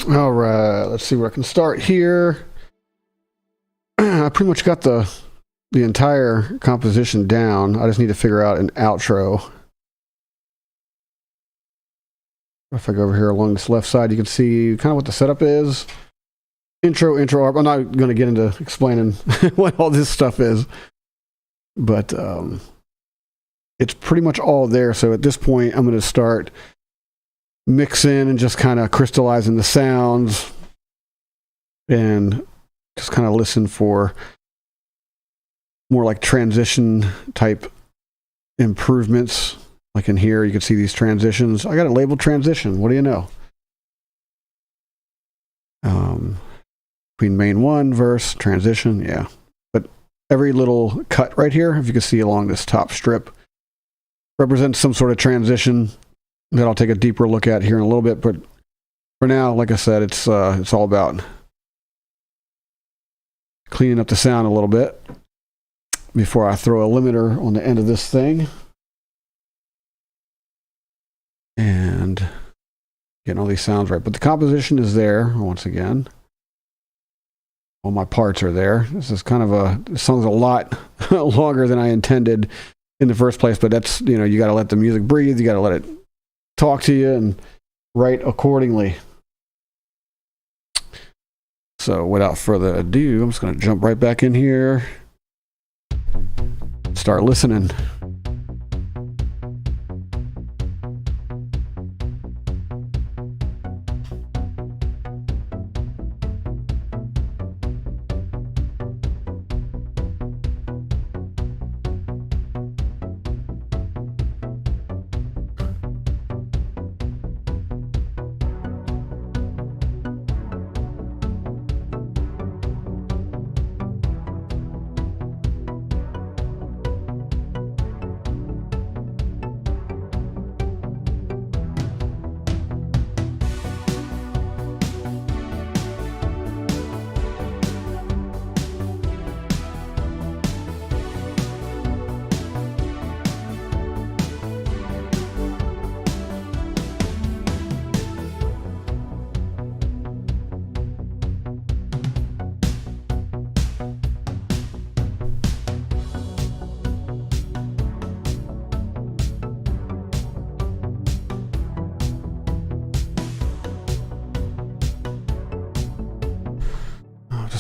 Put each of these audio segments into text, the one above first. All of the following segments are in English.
All right, let's see where I can start here. I pretty much got the entire composition down. I just need to figure out an outro. If I go over here along this left side, you can see kind of what the setup is. Intro, I'm not going to get into explaining what all this stuff is, but it's pretty much all there. So at this point, I'm going to start mixing and just kind of crystallizing the sounds and just kind of listen for more like transition type improvements. Like in here, you can see these transitions. I got it labeled transition. What do you know? Between main one, verse, transition, yeah. But every little cut right here, if you can see along this top strip, represents some sort of transition that I'll take a deeper look at here in a little bit. But for now, like I said, it's all about cleaning up the sound a little bit before I throw a limiter on the end of this thing. And getting all these sounds right. But the composition is there, once again. All my parts are there. This is kind of this song's a lot longer than I intended in the first place, but that's, you got to let the music breathe. You got to let it talk to you and write accordingly. So without further ado, I'm just going to jump right back in here. Start listening.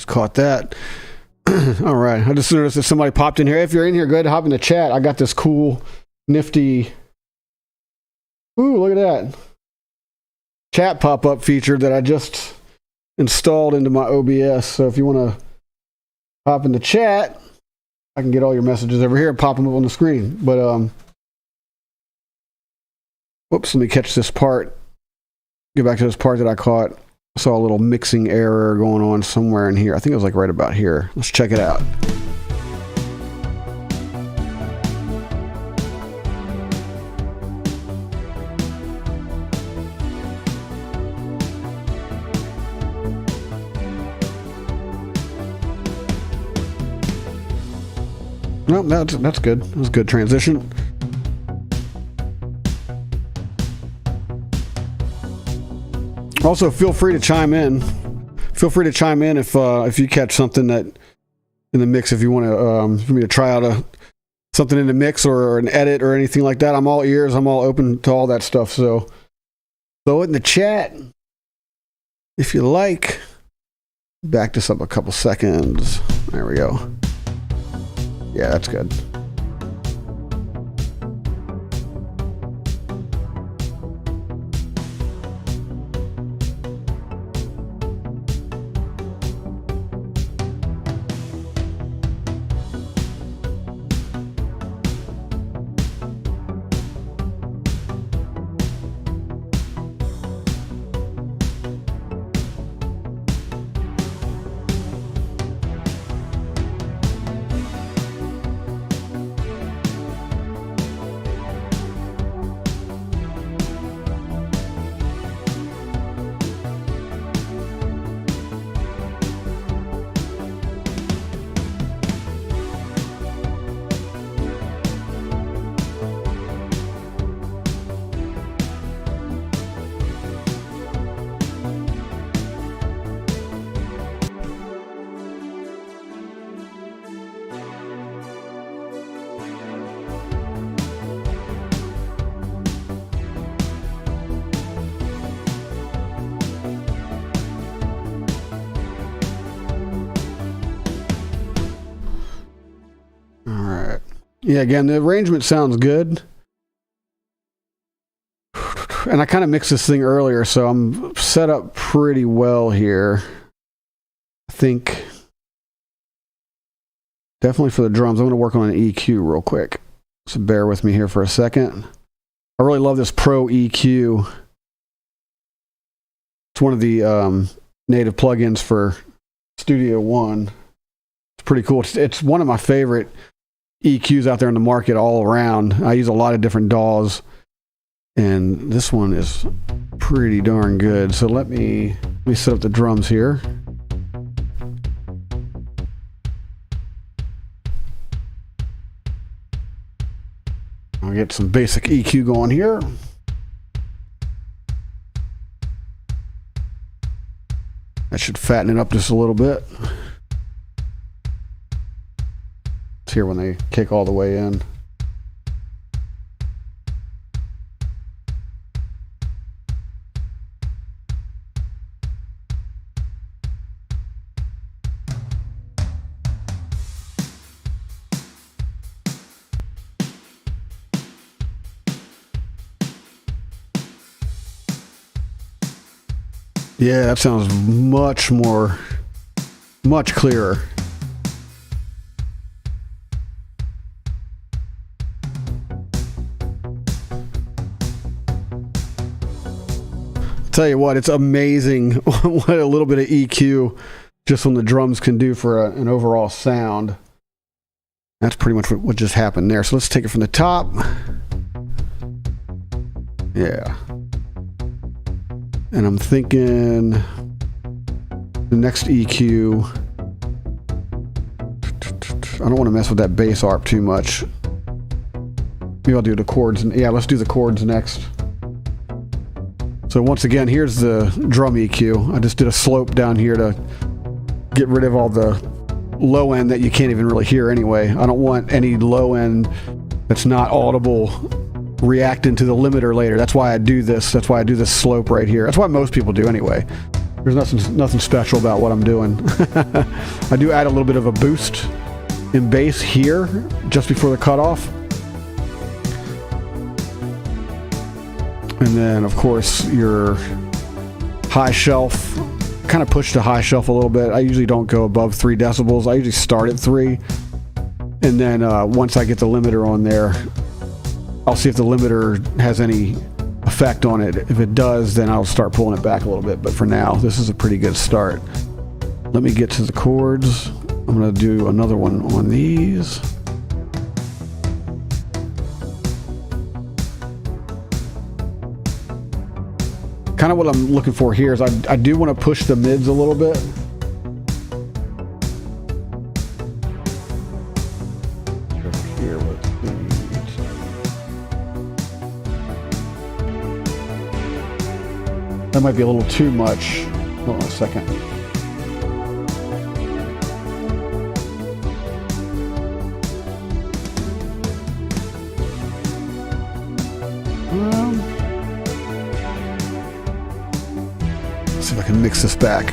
Caught that. All right. I just noticed that somebody popped in here. If you're in here, go ahead and hop in the chat. I got this cool, nifty. Ooh, look at that. Chat pop-up feature that I just installed into my OBS. So if you want to hop in the chat, I can get all your messages over here and pop them up on the screen. But, whoops, let me catch this part. Get back to this part that I caught. Saw a little mixing error going on somewhere in here. I think it was like right about here. Let's check it out. No, that's good. That was a good transition. Also, feel free to chime in. Feel free to chime in if you catch something that in the mix. If you want to, for me to try out something in the mix or an edit or anything like that, I'm all ears. I'm all open to all that stuff. So throw it in the chat if you like. Back this up a couple seconds. There we go. Yeah, that's good. Yeah, again, the arrangement sounds good. And I kind of mixed this thing earlier, so I'm set up pretty well here. I think definitely for the drums, I'm going to work on an EQ real quick. So bear with me here for a second. I really love this Pro EQ. It's one of the native plugins for Studio One. It's pretty cool. It's one of my favorite EQs out there in the market all around. I use a lot of different DAWs, and this one is pretty darn good. So let me set up the drums here. I'll get some basic EQ going here. That should fatten it up just a little bit. It's here when they kick all the way in. Yeah, that sounds much clearer. Tell you what, it's amazing what a little bit of EQ just on the drums can do for an overall sound. That's pretty much what just happened there. So let's take it from the top. Yeah. And I'm thinking the next EQ, I don't want to mess with that bass arp too much. Maybe I'll do the chords. Yeah, let's do the chords next. So once again, here's the drum EQ. I just did a slope down here to get rid of all the low end that you can't even really hear anyway. I don't want any low end that's not audible reacting to the limiter later. That's why I do this. That's why I do this slope right here. That's why most people do anyway. There's nothing special about what I'm doing. I do add a little bit of a boost in bass here just before the cutoff. And then of course your high shelf, kind of push the high shelf a little bit. I usually don't go above 3 decibels. I usually start at 3. And then once I get the limiter on there, I'll see if the limiter has any effect on it. If it does, then I'll start pulling it back a little bit. But for now, this is a pretty good start. Let me get to the chords. I'm going to do another one on these. Kind of what I'm looking for here is I do want to push the mids a little bit. That might be a little too much. Hold on a second. Let's see if I can mix this back.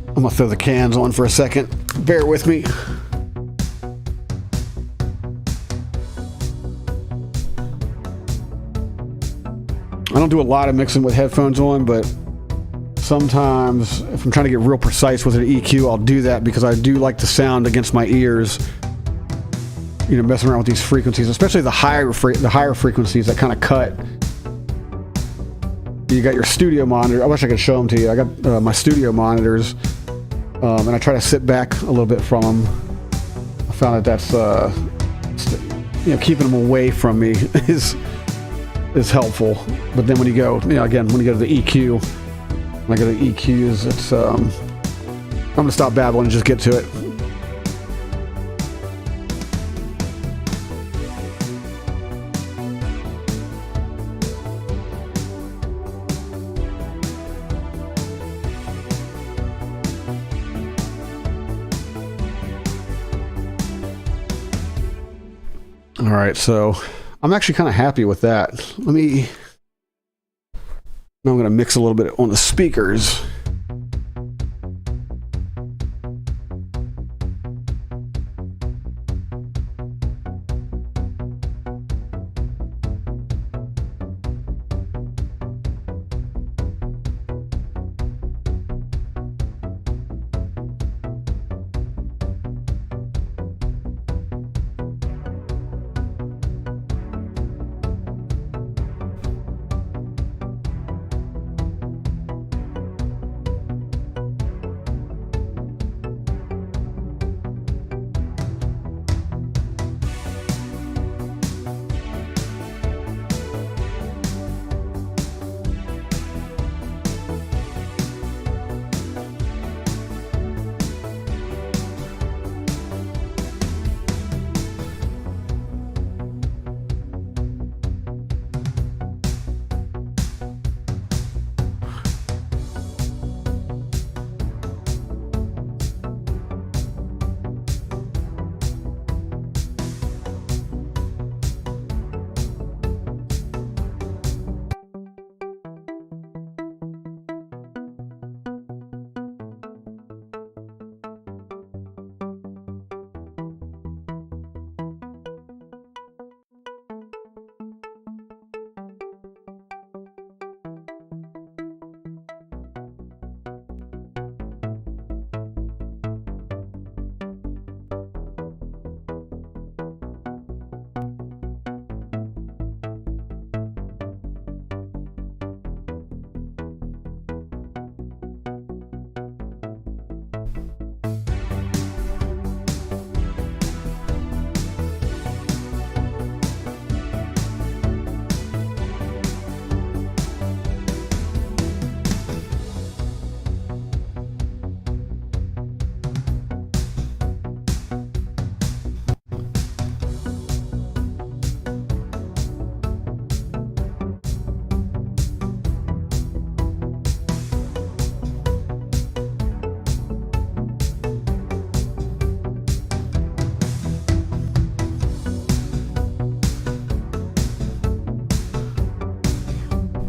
I'm gonna throw the cans on for a second. Bear with me. I don't do a lot of mixing with headphones on, but sometimes if I'm trying to get real precise with an EQ, I'll do that because I do like the sound against my ears. You know, messing around with these frequencies, especially the higher frequencies that kind of cut. You got your studio monitor. I wish I could show them to you. I got my studio monitors, and I try to sit back a little bit from them. I found that that's keeping them away from me is helpful. But then when you go, again, when you go to the EQ, when I go to the EQs, it's I'm gonna stop babbling and just get to it. All right, so I'm actually kind of happy with that. Let me Now I'm going to mix a little bit on the speakers.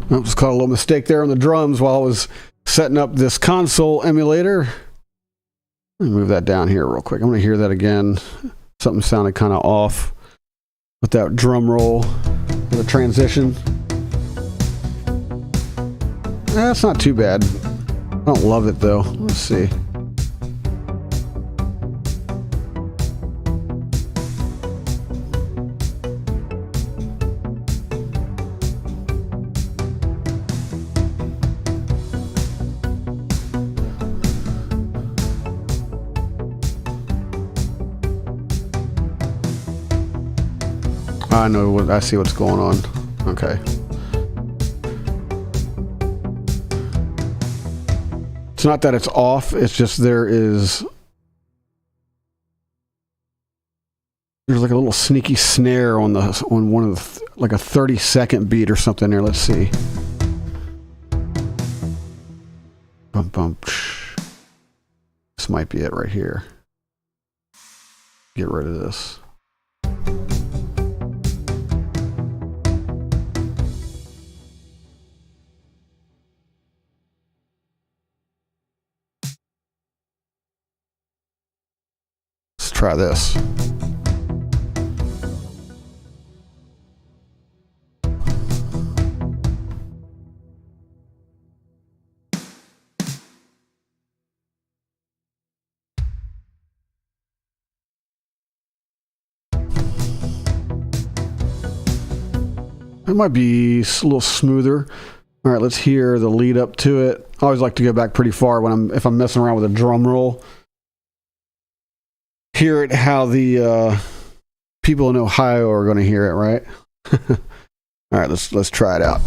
I just caught a little mistake there on the drums while I was setting up this console emulator. Let me move that down here real quick. I'm going to hear that again. Something sounded kind of off with that drum roll, the transition. That's not too bad. I don't love it though. Let's see. I know what I see what's going on. Okay. It's not that it's off, it's just there's like a little sneaky snare on one of the like a 30-second beat or something there. Let's see. Bum bum. This might be it right here. Get rid of this. Try this. It might be a little smoother. All right, let's hear the lead up to it. I always like to go back pretty far if I'm messing around with a drum roll. Hear it how the people in Ohio are going to hear it, right? All right, let's try it out.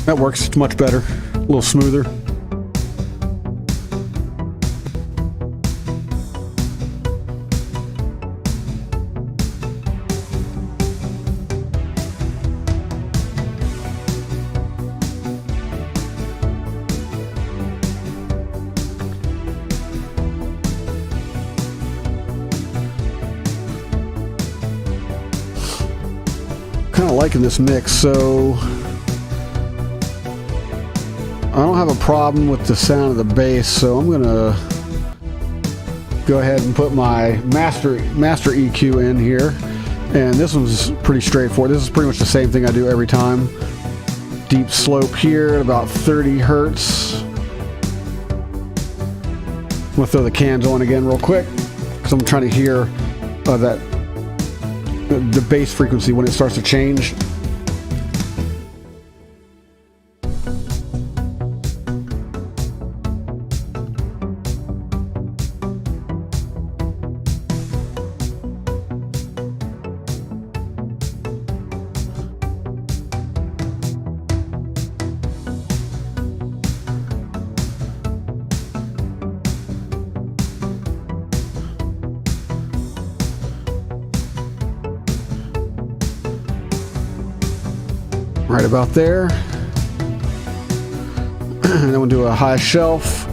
That works much better, a little smoother. kind of liking this mix, so I don't have a problem with the sound of the bass, so I'm gonna go ahead and put my master EQ in here. And this one's pretty straightforward. This is pretty much the same thing I do every time. Deep slope here at about 30 hertz. I'm gonna throw the cans on again real quick because I'm trying to hear the bass frequency when it starts to change. Right about there. And then we'll do a high shelf.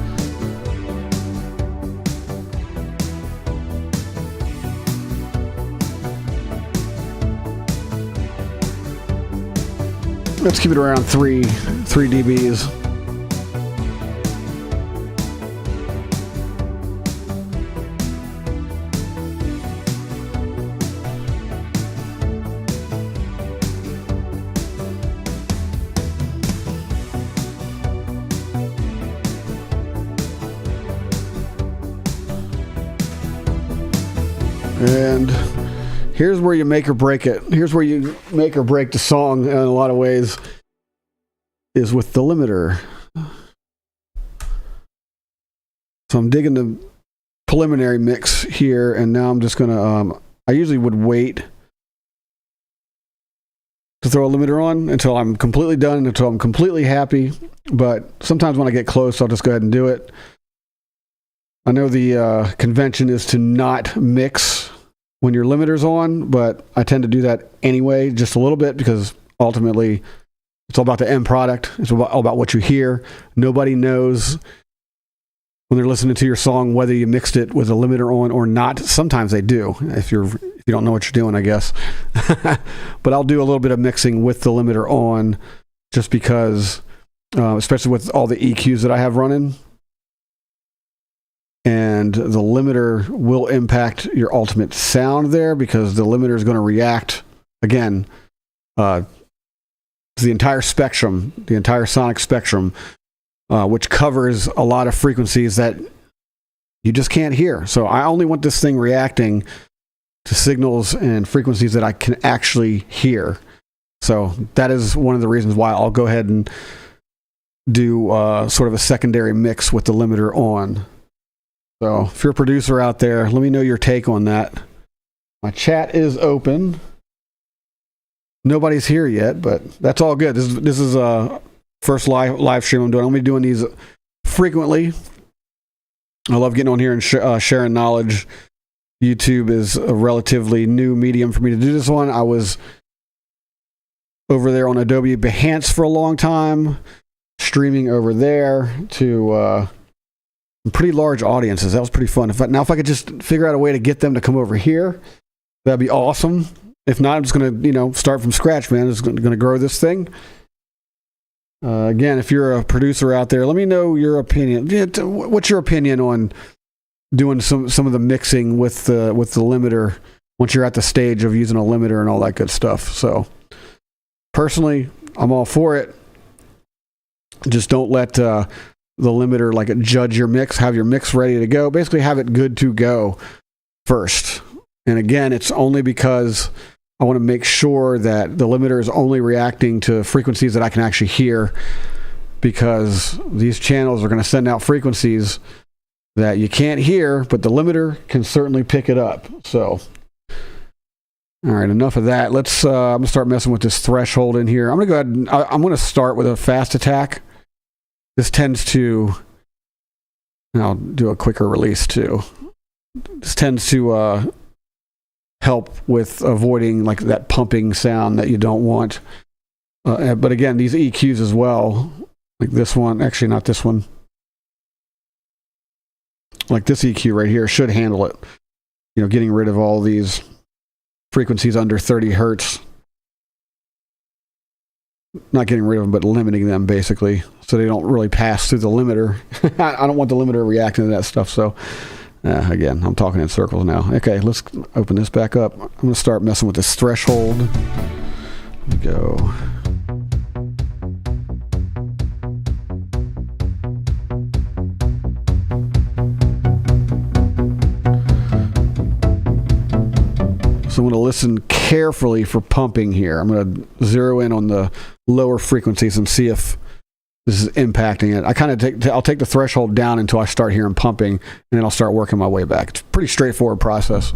Let's keep it around 3 dBs. And here's where you make or break it. Here's where you make or break the song in a lot of ways, is with the limiter. So I'm digging the preliminary mix here, and now I'm just gonna, I usually would wait to throw a limiter on until I'm completely done, until I'm completely happy. But sometimes when I get close, I'll just go ahead and do it. I know the convention is to not mix when your limiter's on, but I tend to do that anyway, just a little bit, because ultimately it's all about the end product. It's all about what you hear. Nobody knows when they're listening to your song whether you mixed it with a limiter on or not. Sometimes they do, if you don't know what you're doing, I guess. But I'll do a little bit of mixing with the limiter on, just because, especially with all the EQs that I have running. And the limiter will impact your ultimate sound there, because the limiter is going to react, again, to the entire spectrum, the entire sonic spectrum, which covers a lot of frequencies that you just can't hear. So I only want this thing reacting to signals and frequencies that I can actually hear. So that is one of the reasons why I'll go ahead and do sort of a secondary mix with the limiter on. So if you're a producer out there, let me know your take on that. My chat is open. Nobody's here yet, but that's all good. This is a first live stream I'm doing. I'm going to be doing these frequently. I love getting on here and sharing knowledge. YouTube is a relatively new medium for me to do this one. I was over there on Adobe Behance for a long time, streaming over there to pretty large audiences. That was pretty fun. If I could just figure out a way to get them to come over here, that'd be awesome. If not, I'm just going to, start from scratch, man. I'm just going to grow this thing. Again, if you're a producer out there, let me know your opinion. What's your opinion on doing some of the mixing with the limiter once you're at the stage of using a limiter and all that good stuff? So, personally, I'm all for it. Just don't let the limiter judge your mix. Have your mix ready to go. Basically have it good to go first. And again, it's only because I want to make sure that the limiter is only reacting to frequencies that I can actually hear, because these channels are going to send out frequencies that you can't hear, but the limiter can certainly pick it up. So, all right, enough of that. Let's I'm going to start messing with this threshold in here. I'm going to go ahead and I'm going to start with a fast attack. This tends to, and I'll do a quicker release too. This tends to help with avoiding that pumping sound that you don't want. But again, these EQs as well, like this one, actually not this one, like this EQ right here should handle it. Getting rid of all these frequencies under 30 hertz. not getting rid of them, but limiting them basically, so they don't really pass through the limiter. I don't want the limiter reacting to that stuff. So again, I'm talking in circles now. Okay, let's open this back up. I'm going to start messing with this threshold. Here we go. So I'm going to listen carefully for pumping here. I'm going to zero in on the lower frequencies and see if this is impacting it. I kind of I'll take the threshold down until I start hearing pumping, and then I'll start working my way back. It's a pretty straightforward process.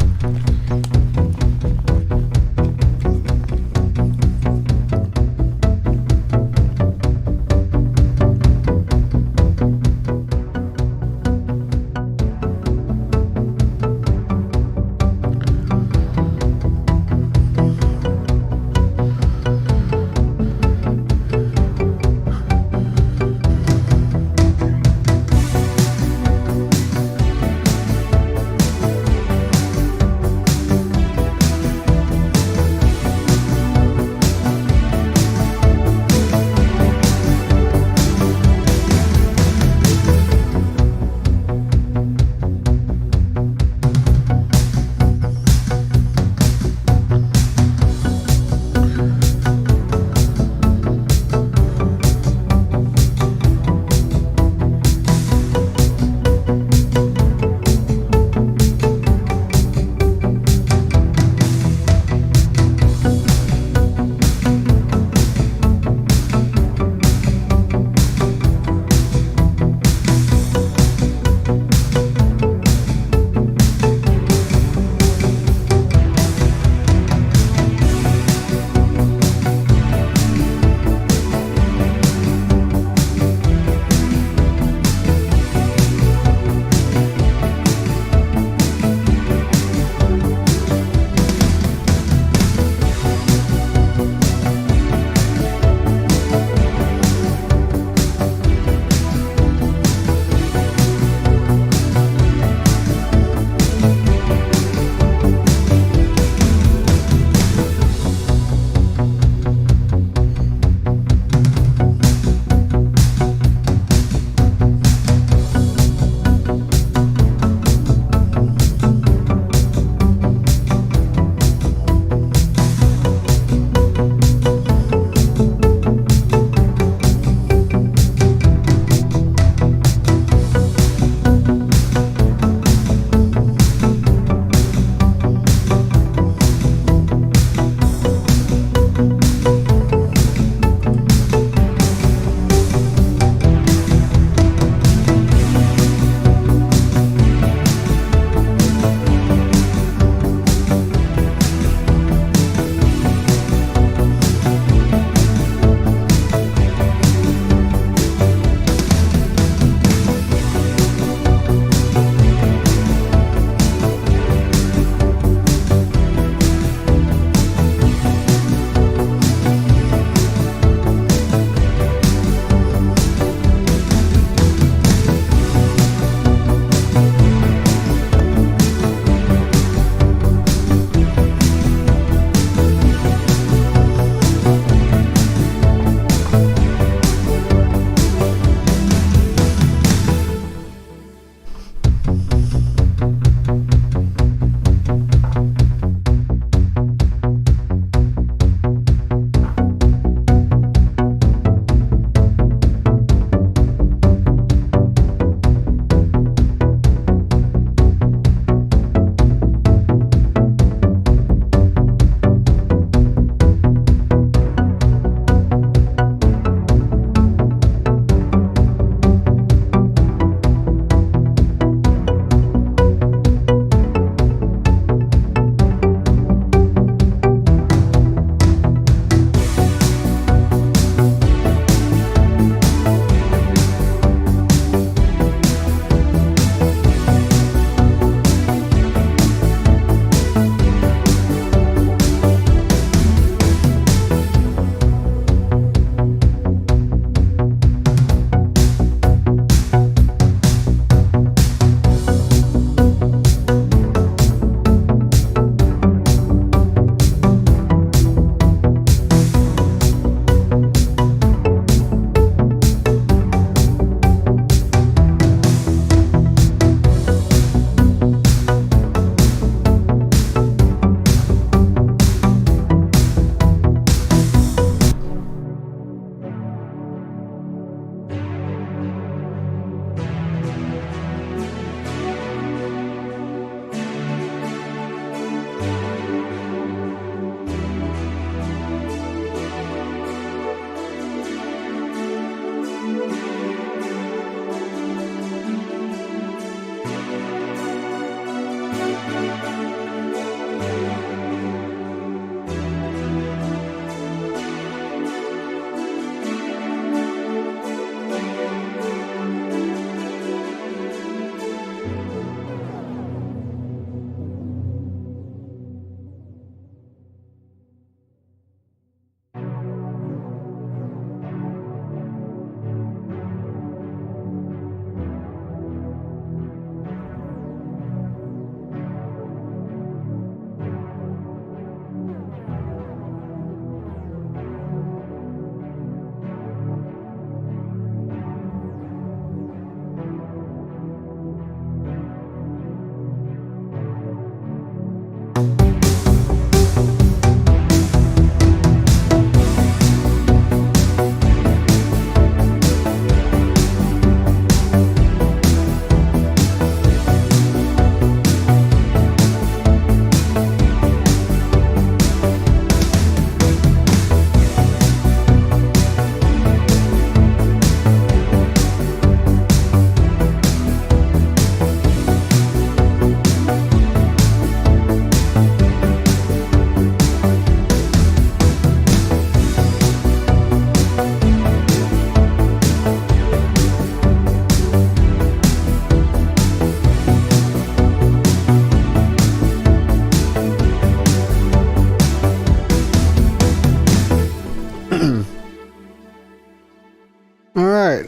All right,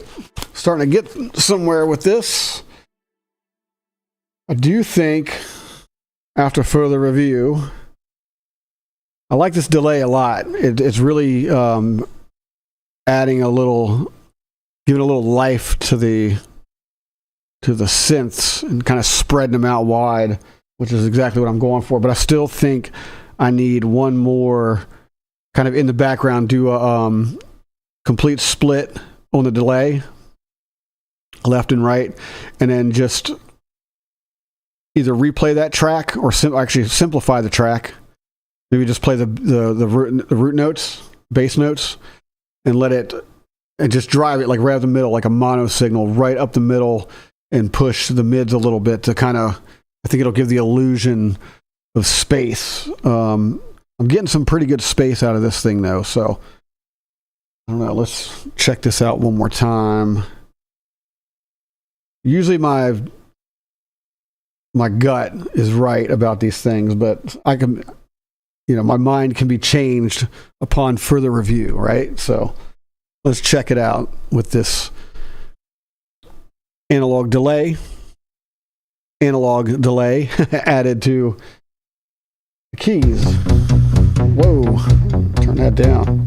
starting to get somewhere with this. I do think, after further review, I like this delay a lot. It's really adding a little, giving a little life to the synths and kind of spreading them out wide, which is exactly what I'm going for. But I still think I need one more kind of in the background, do a complete split on the delay, left and right, and then just either replay that track or actually simplify the track. Maybe just play the root notes, bass notes, and let it, and just drive it like right up the middle, like a mono signal right up the middle, and push the mids a little bit to kind of, I think it'll give the illusion of space. I'm getting some pretty good space out of this thing though, so I don't know. Let's check this out one more time. Usually my gut is right about these things, but I can, my mind can be changed upon further review, right? So let's check it out with this analog delay added to the keys. Whoa, turn that down.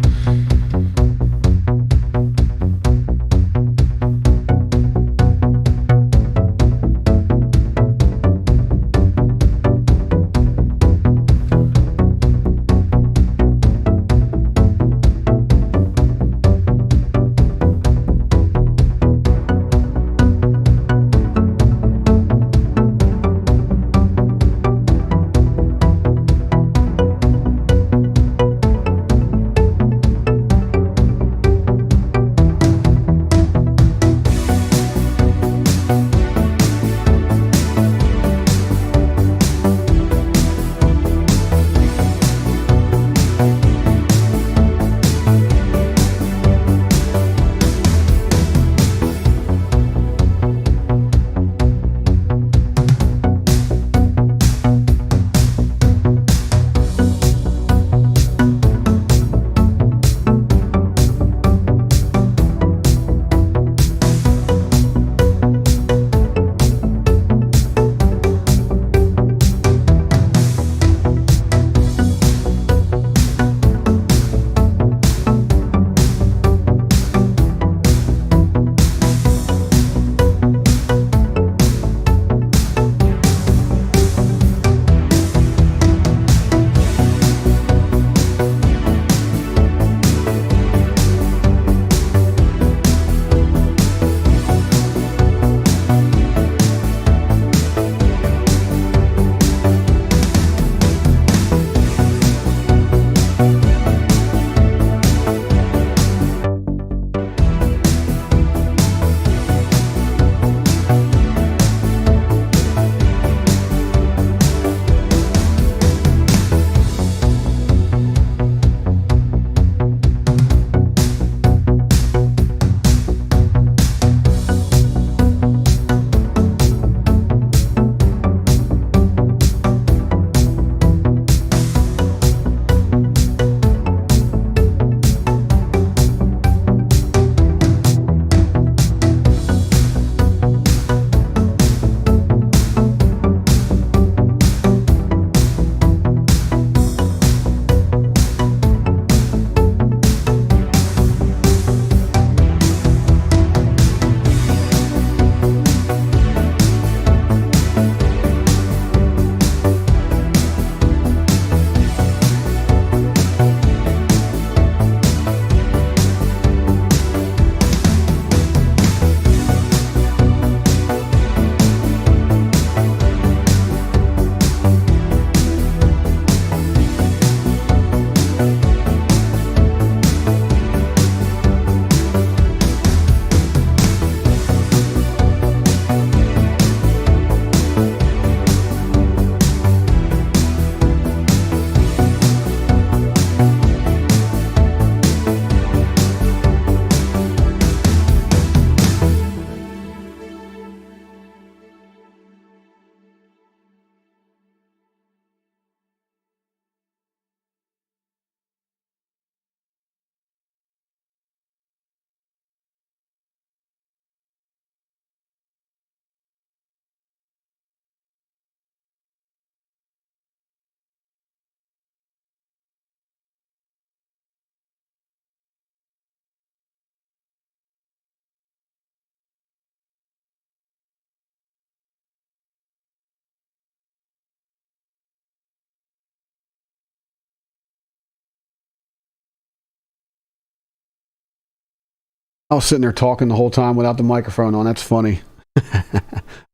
I was sitting there talking the whole time without the microphone on. That's funny.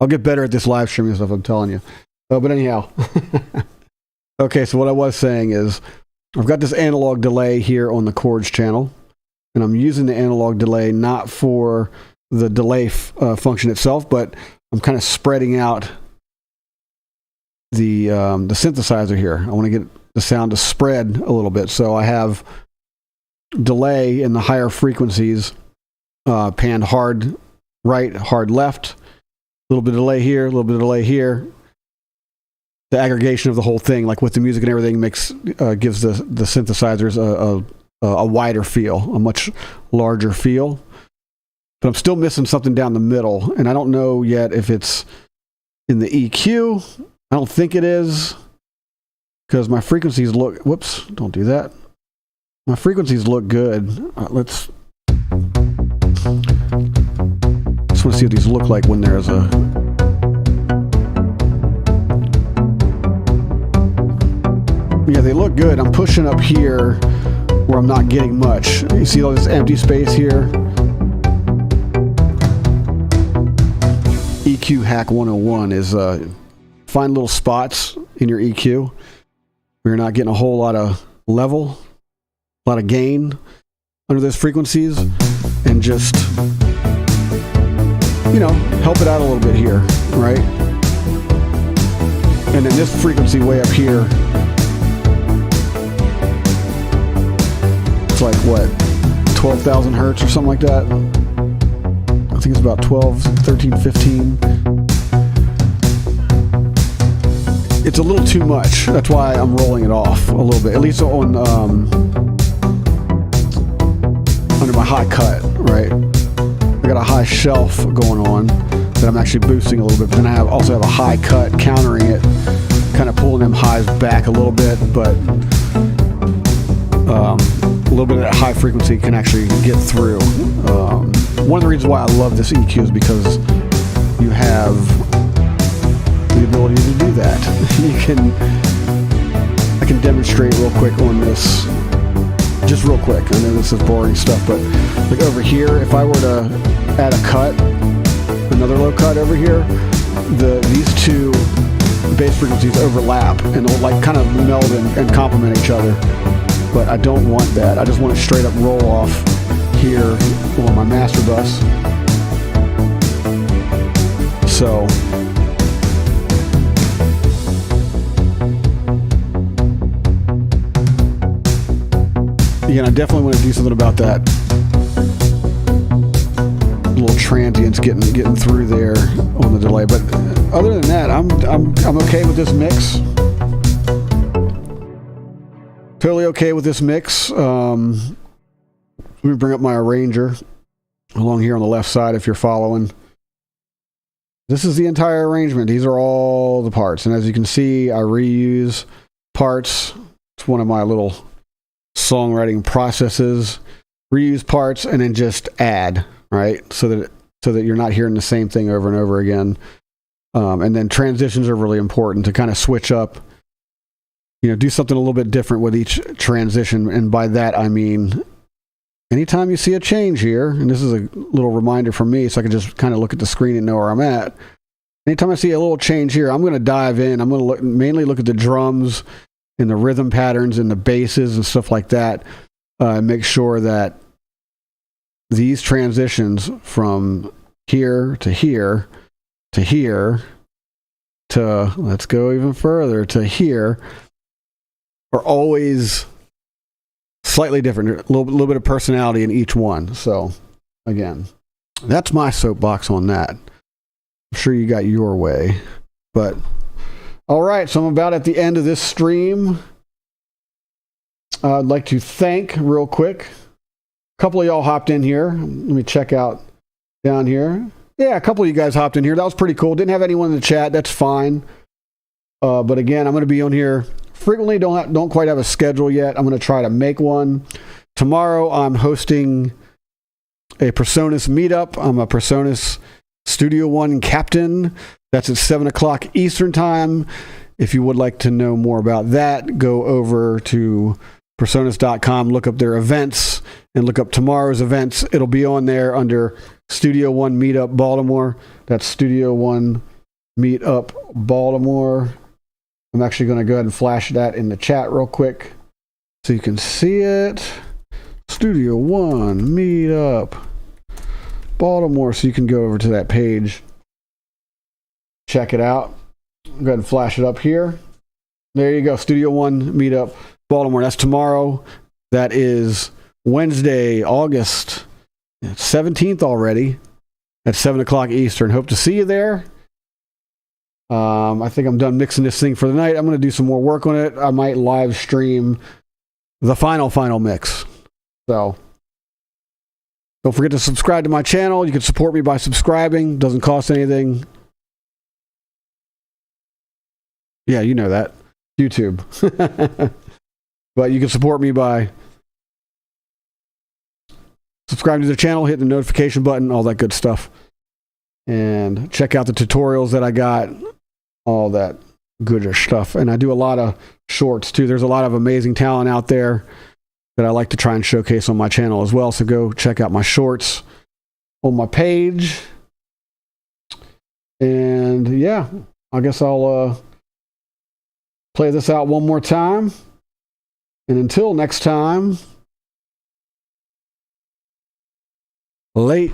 I'll get better at this live streaming stuff, I'm telling you. But anyhow. Okay, so what I was saying is I've got this analog delay here on the chords channel, and I'm using the analog delay not for the delay function itself, but I'm kind of spreading out the synthesizer here. I want to get the sound to spread a little bit. So I have delay in the higher frequencies, panned hard right, hard left, a little bit of delay here, a little bit of delay here. The aggregation of the whole thing, like with the music and everything, gives the synthesizers a wider feel, a much larger feel. But I'm still missing something down the middle, and I don't know yet if it's in the EQ. I don't think it is, because my frequencies look... Whoops, don't do that. My frequencies look good. Let's... just want to see what these look like when there's a... Yeah, they look good. I'm pushing up here where I'm not getting much. You see all this empty space here? EQ Hack 101 is find little spots in your EQ where you're not getting a whole lot of level, a lot of gain under those frequencies, and just, help it out a little bit here, right? And then this frequency way up here, it's like, what, 12,000 hertz or something like that? I think it's about 12, 13, 15. It's a little too much. That's why I'm rolling it off a little bit, at least on under my high cut, right? I got a high shelf going on that I'm actually boosting a little bit, but then I also have a high cut countering it, kind of pulling them highs back a little bit, but a little bit of that high frequency can actually get through. One of the reasons why I love this EQ is because you have the ability to do that. I can demonstrate real quick on this, just real quick. I know this is boring stuff, but like over here, if I were to add a cut, another low cut over here, these two bass frequencies overlap and they'll like kind of meld and complement each other. But I don't want that. I just want to straight up roll off here on my master bus. So again, I definitely want to do something about that little transients getting through there on the delay. But other than that, I'm okay with this mix. Totally okay with this mix. Let me bring up my arranger along here on the left side if you're following. This is the entire arrangement. These are all the parts. And as you can see, I reuse parts. It's one of my little songwriting processes. Reuse parts and then just add, right? So that you're not hearing the same thing over and over again. And then transitions are really important to kind of switch up. Do something a little bit different with each transition. And by that, I mean, anytime you see a change here, and this is a little reminder for me, so I can just kind of look at the screen and know where I'm at. Anytime I see a little change here, I'm going to dive in. I'm going to mainly look at the drums and the rhythm patterns and the basses and stuff like that. Make sure that these transitions from here to here to here to, let's go even further, to here, are always slightly different, a little bit of personality in each one. So again, that's my soapbox on that. I'm sure you got your way, but all right. So I'm about at the end of this stream. I'd like to thank real quick. A couple of y'all hopped in here. Let me check out down here. Yeah, a couple of you guys hopped in here. That was pretty cool. Didn't have anyone in the chat. That's fine. But again, I'm going to be on here frequently. Don't quite have a schedule yet. I'm going to try to make one. Tomorrow, I'm hosting a Presonus meetup. I'm a Presonus Studio One captain. That's at 7 o'clock Eastern time. If you would like to know more about that, go over to Personas.com, look up their events and look up tomorrow's events. It'll be on there under Studio One Meetup Baltimore. That's Studio One Meetup Baltimore. I'm actually going to go ahead and flash that in the chat real quick so you can see it. Studio One Meetup Baltimore. So you can go over to that page, check it out. Go ahead and flash it up here. There you go. Studio One Meetup Baltimore. That's tomorrow. That is Wednesday, August 17th already at 7 o'clock Eastern. Hope to see you there. I think I'm done mixing this thing for the night. I'm going to do some more work on it. I might live stream the final mix. So don't forget to subscribe to my channel. You can support me by subscribing. Doesn't cost anything. Yeah, you know that. YouTube. But you can support me by subscribing to the channel, hit the notification button, all that good stuff. And check out the tutorials that I got, all that good stuff. And I do a lot of shorts too. There's a lot of amazing talent out there that I like to try and showcase on my channel as well. So go check out my shorts on my page. And yeah, I guess I'll play this out one more time. And until next time, late.